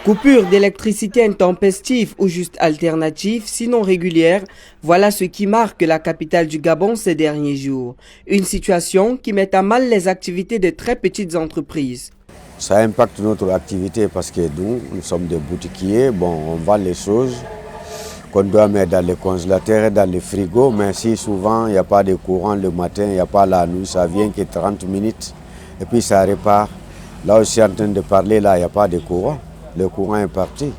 Coupure d'électricité intempestive ou juste alternative, sinon régulière, voilà ce qui marque la capitale du Gabon ces derniers jours. Une situation qui met à mal les activités de très petites entreprises. Ça impacte notre activité parce que nous sommes des boutiquiers, on vend les choses qu'on doit mettre dans les congélateurs et dans les frigos, mais si souvent il n'y a pas de courant le matin, il n'y a pas la nuit, ça vient que 30 minutes et puis ça repart. Là où je suis en train de parler, là, il n'y a pas de courant. Le courant est parti.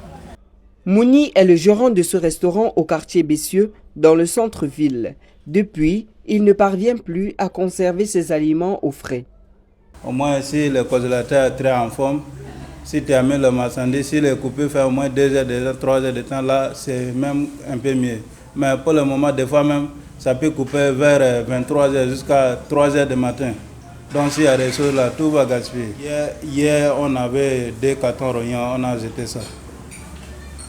Mouni est le gérant de ce restaurant au quartier Bessieux, dans le centre-ville. Depuis, il ne parvient plus à conserver ses aliments au frais. Au moins, si le congélateur est très en forme, si tu amènes le marchandise, si le coupé fait au moins 2 heures, 3 heures de temps, là, c'est même un peu mieux. Mais pour le moment, des fois même, ça peut couper vers 23 heures jusqu'à 3 heures du matin. Donc s'il y a des choses là, tout va gaspiller. Hier, on avait 2 cartons rognons, on a jeté ça.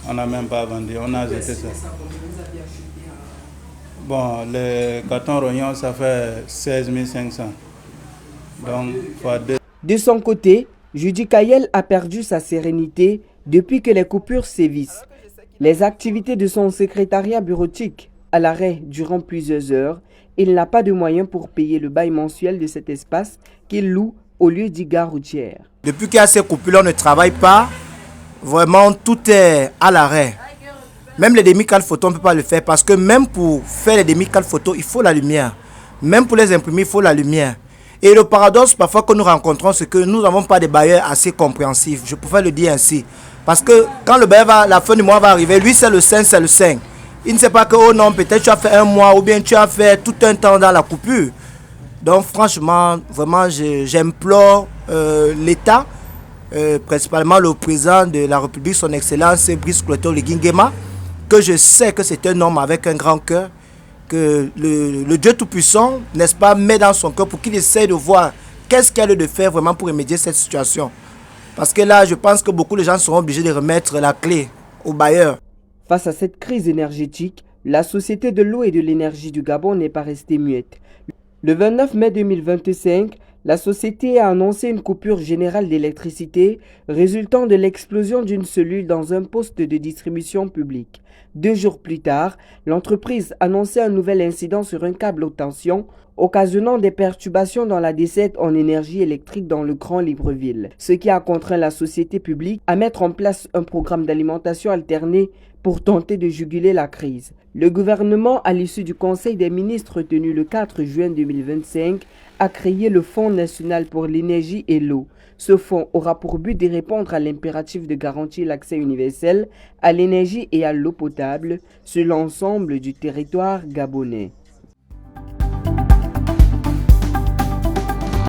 On n'a même pas vendu, on a jeté ça. Bon, le carton rognon, ça fait 16 500. Donc, fois 2. De son côté, Judy Kayel a perdu sa sérénité depuis que les coupures sévissent. Les activités de son secrétariat bureautique à l'arrêt durant plusieurs heures, il n'a pas de moyens pour payer le bail mensuel de cet espace qu'il loue au lieu dit gare routière. Depuis qu'il y a ces coupures, on ne travaille pas. Vraiment, tout est à l'arrêt. Même les demi-cales photos, on ne peut pas le faire parce que même pour faire les demi-cales photos, il faut la lumière. Même pour les imprimer, il faut la lumière. Et le paradoxe parfois que nous rencontrons, c'est que nous n'avons pas de bailleurs assez compréhensifs. Je préfère le dire ainsi. Parce que quand le bailleur la fin du mois va arriver, lui c'est le 5, c'est le 5. Il ne sait pas que, oh non, peut-être tu as fait un mois ou bien tu as fait tout un temps dans la coupure. Donc franchement, vraiment, j'implore l'État, principalement le président de la République, son Excellence Brice Clotaire Nguema, que je sais que c'est un homme avec un grand cœur, que le Dieu Tout-Puissant, n'est-ce pas, met dans son cœur pour qu'il essaie de voir qu'est-ce qu'il y a lieu de faire vraiment pour remédier cette situation. Parce que là, je pense que beaucoup de gens seront obligés de remettre la clé aux bailleurs. Face à cette crise énergétique, la Société de l'eau et de l'énergie du Gabon n'est pas restée muette. Le 29 mai 2025, la société a annoncé une coupure générale d'électricité résultant de l'explosion d'une cellule dans un poste de distribution publique. 2 jours plus tard, l'entreprise annonçait un nouvel incident sur un câble haute tension, occasionnant des perturbations dans la desserte en énergie électrique dans le Grand Libreville, ce qui a contraint la société publique à mettre en place un programme d'alimentation alternée pour tenter de juguler la crise. Le gouvernement, à l'issue du Conseil des ministres tenu le 4 juin 2025, a créé le Fonds national pour l'énergie et l'eau. Ce fonds aura pour but de répondre à l'impératif de garantir l'accès universel à l'énergie et à l'eau potable sur l'ensemble du territoire gabonais.